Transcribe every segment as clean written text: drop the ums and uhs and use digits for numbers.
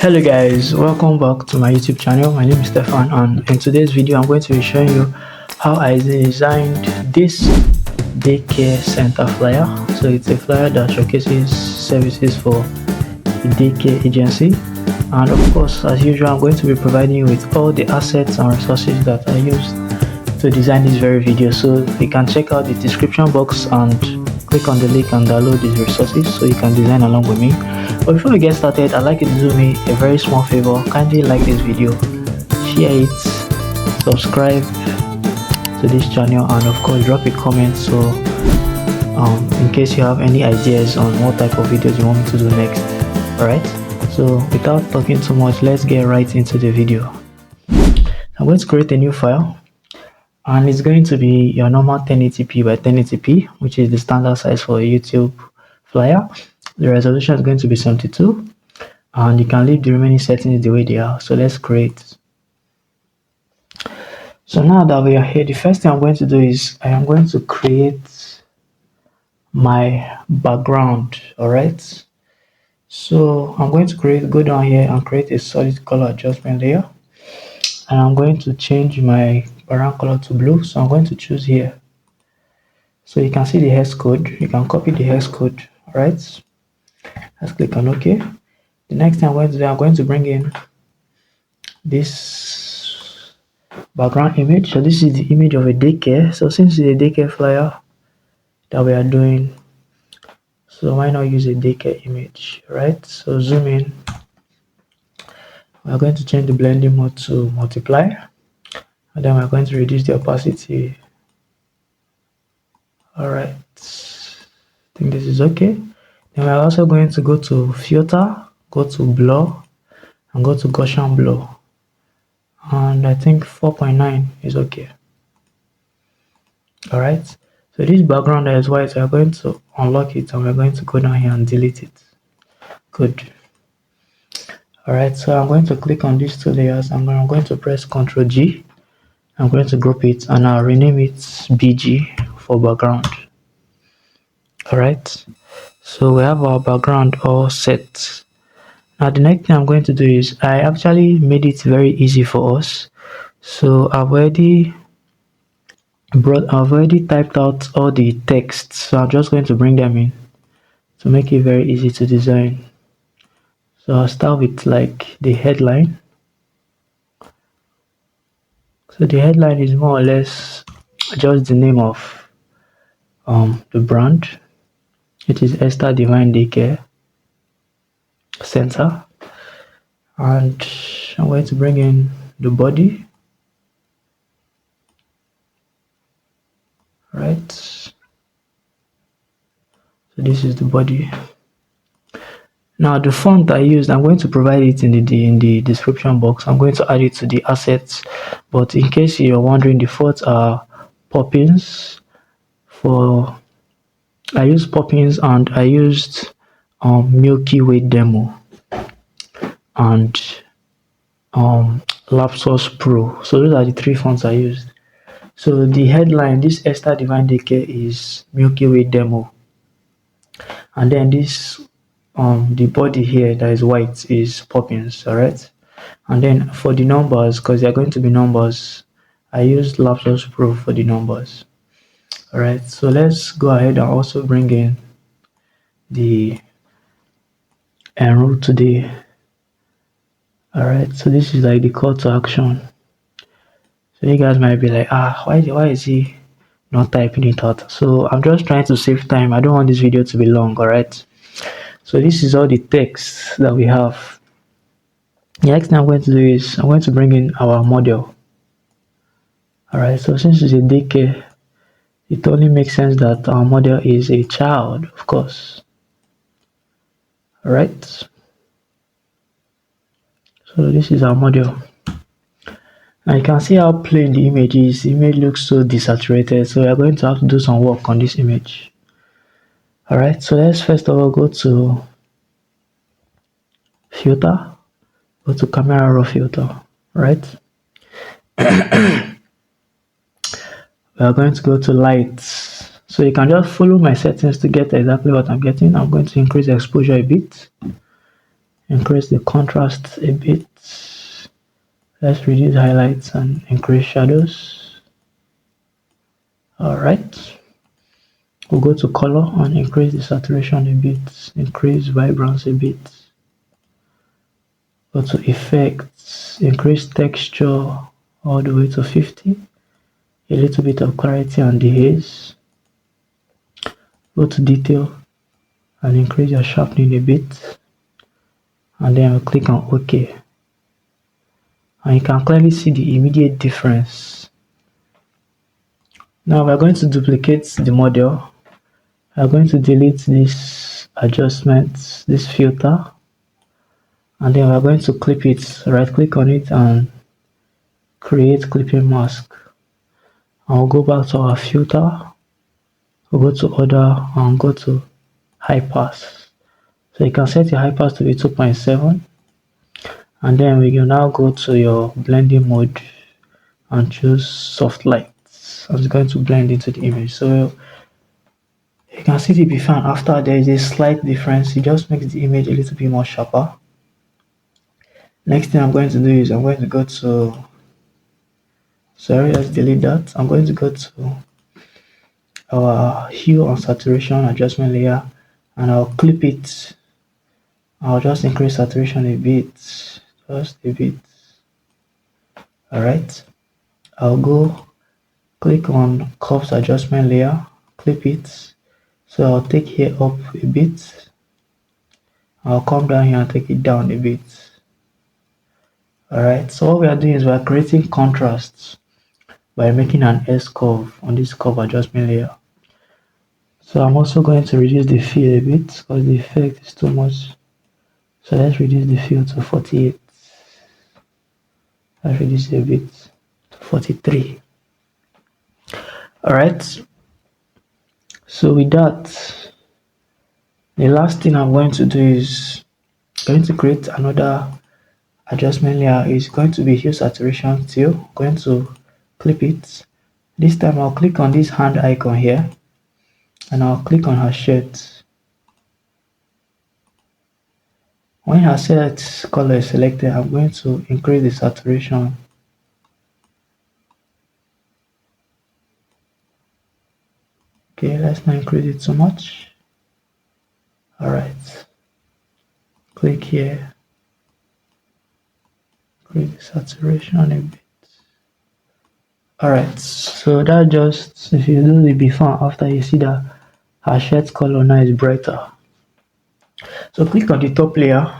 Hello guys, welcome back to my YouTube channel. My name is Stefan, and in today's video I'm going to be showing you how I designed this daycare center flyer. So it's a flyer that showcases services for a daycare agency, and of course, as usual, I'm going to be providing you with all the assets and resources that I used to design this very video. So you can check out the description box and click on the link and download these resources so you can design along with me. But before we get started, I'd like you to do me a very small favor. Kindly like this video, share it, subscribe to this channel, and of course drop a comment so in case you have any ideas on what type of videos you want me to do next. Alright, so without talking too much, let's get right into the video. I'm going to create a new file, and it's going to be your normal 1080p by 1080p, which is the standard size for a YouTube flyer. The resolution is going to be 72, and you can leave the remaining settings the way they are. So let's create. So now that we are here, the first thing I'm going to do is I am going to create my background. All right, so I'm going to go down here and create a solid color adjustment layer, and I'm going to change my background color to blue. So I'm going to choose here, so you can see the hex code. You can copy the hex code. All right, let's click on OK. The next thing I'm going to do, I'm going to bring in this background image. So this is the image of a daycare. So since it's a daycare flyer that we are doing, so why not use a daycare image, right? So zoom in. We're going to change the blending mode to multiply, and then we're going to reduce the opacity. All right, I think this is okay. Then we're also going to go to filter, go to blur, and go to Gaussian blur, and I think 4.9 is okay. All right, so this background that is white, we're going to unlock it, and we're going to go down here and delete it. Good. All right, so I'm going to click on these two layers. I'm going to press Ctrl G. I'm going to group it, and I'll rename it BG for background. All right, so we have our background all set. Now the next thing I'm going to do is I actually made it very easy for us. So I've already typed out all the text, so I'm just going to bring them in to make it very easy to design. So I'll start with like the headline. So the headline is more or less just the name of the brand. It is Esther Divine Daycare Center, and I'm going to bring in the body. Right, so this is the body. Now the font I used, I'm going to provide it in the description box. I'm going to add it to the assets, but in case you're wondering, the fonts are Poppins. I used Poppins, and I used Milky Way Demo, and Lapsos Pro. So those are the three fonts I used. So the headline, this Esther Divine Daycare, is Milky Way Demo, and then this the body here that is white is Poppins. All right, and then for the numbers, because they're going to be numbers, I used Lapsos Pro for the numbers. All right, so let's go ahead and also bring in the enroll today. All right, so this is like the call to action. So you guys might be like, why is he not typing it out? So I'm just trying to save time. I don't want this video to be long. All right, so this is all the text that we have. The next thing I'm going to do is I'm going to bring in our model. All right, so since it's a daycare, it only makes sense that our model is a child, of course. All right, so this is our model. Now you can see how plain the image is. The image looks so desaturated, so we're going to have to do some work on this image. All right, so let's first of all go to filter, go to camera raw filter. Right, we are going to go to lights. So you can just follow my settings to get exactly what I'm getting. I'm going to increase the exposure a bit. increase the contrast a bit. Let's reduce highlights and increase shadows. Alright, we'll go to color and increase the saturation a bit, increase vibrance a bit. Go to effects, increase texture all the way to 50, a little bit of clarity on the haze. Go to detail and increase your sharpening a bit, and then we'll click on OK. And you can clearly see the immediate difference. Now we're going to duplicate the model. We're going to delete this adjustment, this filter, and then we're going to clip it. Right click on it and create clipping mask. I'll go back to our filter. We'll go to order and go to high pass. So you can set your high pass to be 2.7, and then we can now go to your blending mode and choose soft lights. I'm just going to blend into the image. So you can see the before and after. There is a slight difference. It just makes the image a little bit more sharper. Next thing I'm going to do is I'm going to go to, sorry, let's delete that. I'm going to go to our hue and saturation adjustment layer, and I'll clip it. I'll just increase saturation a bit, just a bit. Alright, I'll go click on curves adjustment layer, clip it. So I'll take here up a bit. I'll come down here and take it down a bit. Alright, so what we are doing is we are creating contrasts by making an S curve on this curve adjustment layer. So I'm also going to reduce the fill a bit because the effect is too much. So let's reduce the fill to 48. Let's reduce it a bit to 43. Alright, so with that, the last thing I'm going to do is going to create another adjustment layer. Is going to be hue saturation till. Going to clip it. This time I'll click on this hand icon here and I'll click on her shirt. When her shirt color is selected, I'm going to increase the saturation. Okay, let's not increase it too much. Alright, click here, increase the saturation a bit. Alright, so that just, if you do the before and after, you see that her shirt color now is brighter. So click on the top layer,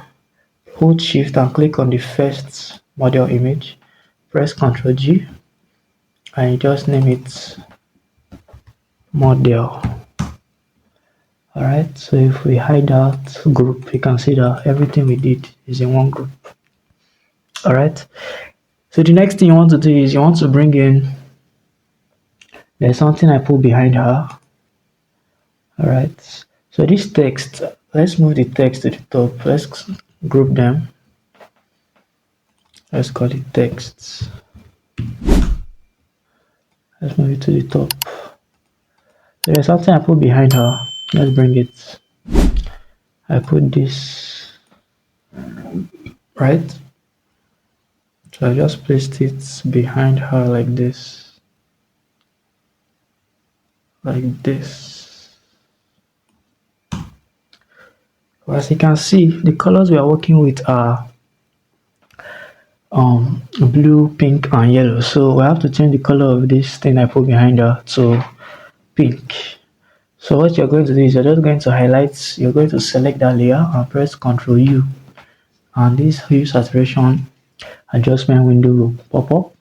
hold shift and click on the first model image, press Ctrl G and you just name it model. Alright, so if we hide that group, you can see that everything we did is in one group. Alright, so the next thing you want to do is you want to bring in, there's something I put behind her. Alright, so this text, let's move the text to the top. Let's group them. Let's call it text. Let's move it to the top. So there's something I put behind her. Let's bring it. I put this, right? So I just placed it behind her like this. Like this. As you can see, the colors we are working with are blue, pink and yellow. So we have to change the color of this thing I put behind her to pink. So what you're going to do is you're just going to highlight, you're going to select that layer and press Ctrl U, and this hue saturation adjustment window will pop up,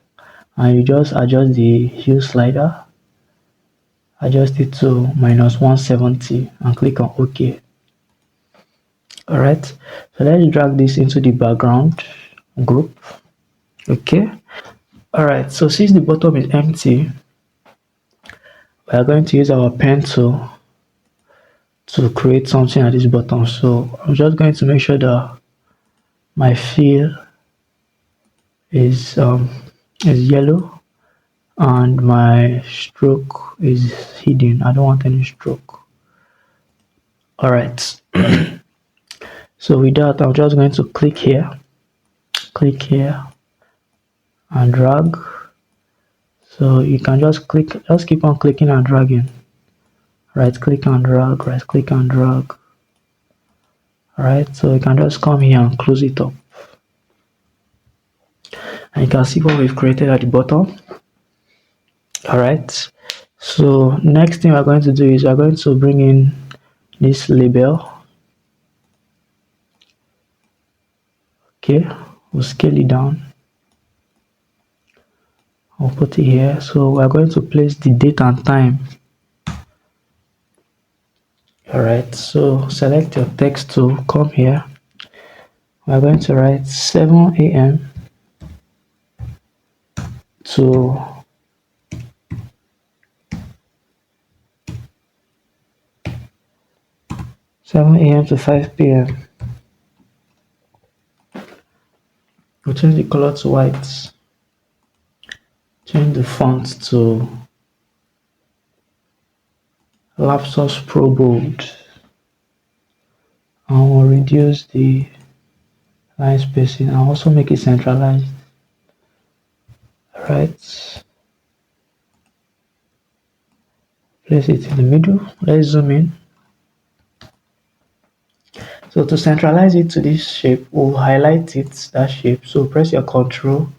and you just adjust the hue slider, adjust it to -170 and click on OK. Alright, so let's drag this into the background group. Okay, alright, so since the bottom is empty, we are going to use our pen tool to create something at this bottom. So I'm just going to make sure that my fill is yellow and my stroke is hidden. I don't want any stroke. Alright, So with that, I'm just going to click here and drag. So you can just keep on clicking and dragging. Right click and drag, right click and drag. Alright, so you can just come here and close it up. And you can see what we've created at the bottom. Alright, so next thing we're going to do is we're going to bring in this label. Okay, we'll scale it down. I'll put it here. So we're going to place the date and time. Alright, so select your text tool, come here. We're going to write 7 a.m. to 5 p.m. We'll change the color to white. Change the font to Lapsus Pro Bold. And we'll reduce the line spacing and also make it centralized. Alright. Place it in the middle. Let's zoom in. So to centralize it to this shape, we'll highlight it, that shape. So press your Ctrl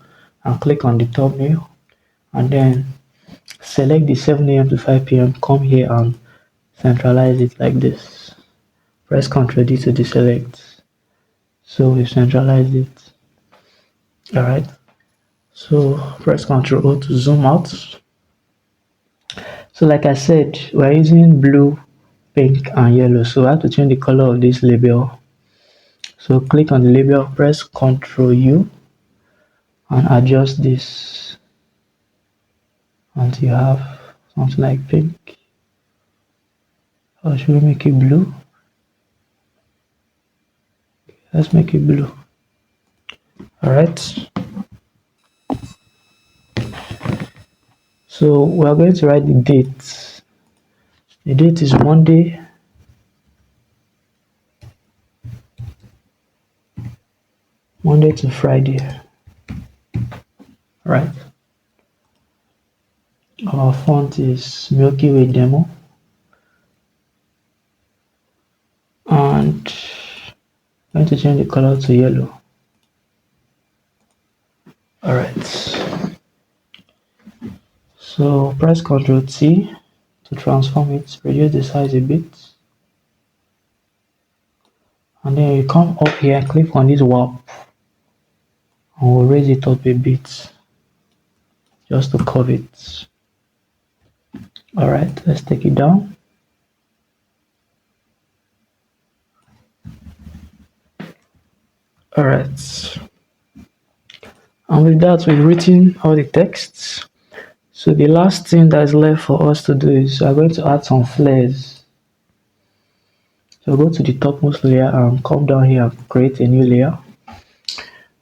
and click on the thumbnail, and then select the 7 a.m. to 5 p.m. Come here and centralize it like this. Press Ctrl D to deselect. So we've centralized it. Alright. So press Ctrl O to zoom out. So like I said, we're using blue, pink and yellow, so I have to change the color of this label. So click on the label, press Ctrl U and adjust this until you have something like pink. Or should we make it blue? Let's make it blue. Alright. So we are going to write the date. The date is Monday, to Friday. Right. Our font is Milky Way Demo. And I'm going to change the color to yellow. Alright. So press Ctrl T to transform it, reduce the size a bit. And then you come up here, click on this warp. And we'll raise it up a bit just to curve it. Alright, let's take it down. Alright, and with that we've written all the texts. So the last thing that is left for us to do is we're going to add some flares. So go to the topmost layer and come down here and create a new layer.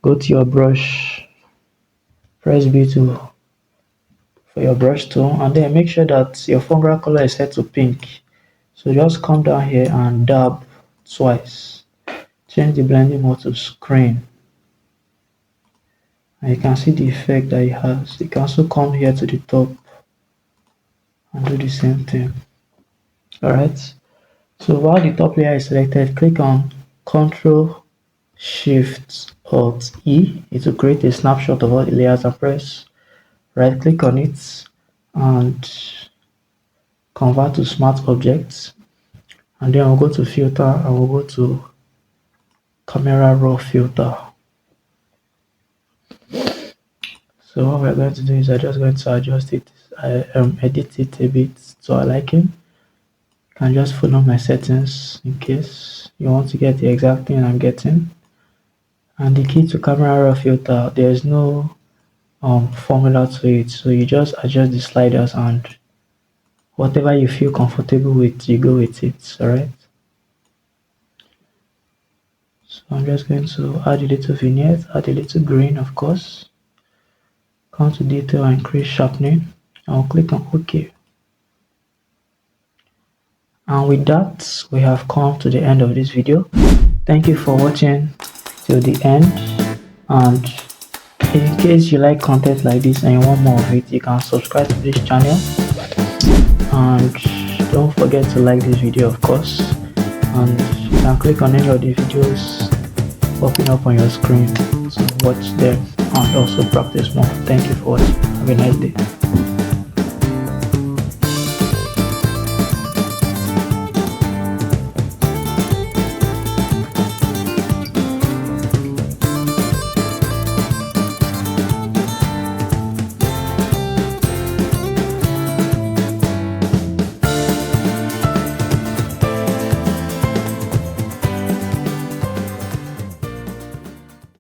Go to your brush, press B2 for your brush tool, and then make sure that your foreground color is set to pink. So just come down here and dab twice. Change the blending mode to screen. And you can see the effect that it has. You can also come here to the top and do the same thing. Alright. So while the top layer is selected, click on Ctrl Shift Alt E. It will create a snapshot of all the layers, and press right click on it and convert to smart objects. And then we'll go to filter and we'll go to camera raw filter. So what we're going to do is I'm just going to adjust it, edit it a bit to our liking. You can just follow my settings in case you want to get the exact thing I'm getting. And the key to camera raw filter, there's no formula to it, so you just adjust the sliders and whatever you feel comfortable with, you go with it. Alright, so I'm just going to add a little vignette, add a little green, of course. Come to detail and increase sharpening. I'll click on OK. And with that, we have come to the end of this video. Thank you for watching till the end, and in case you like content like this and you want more of it, you can subscribe to this channel, and don't forget to like this video, of course, and you can click on any of the videos popping up on your screen to watch them and also practice more. Thank you for watching. Have a nice day.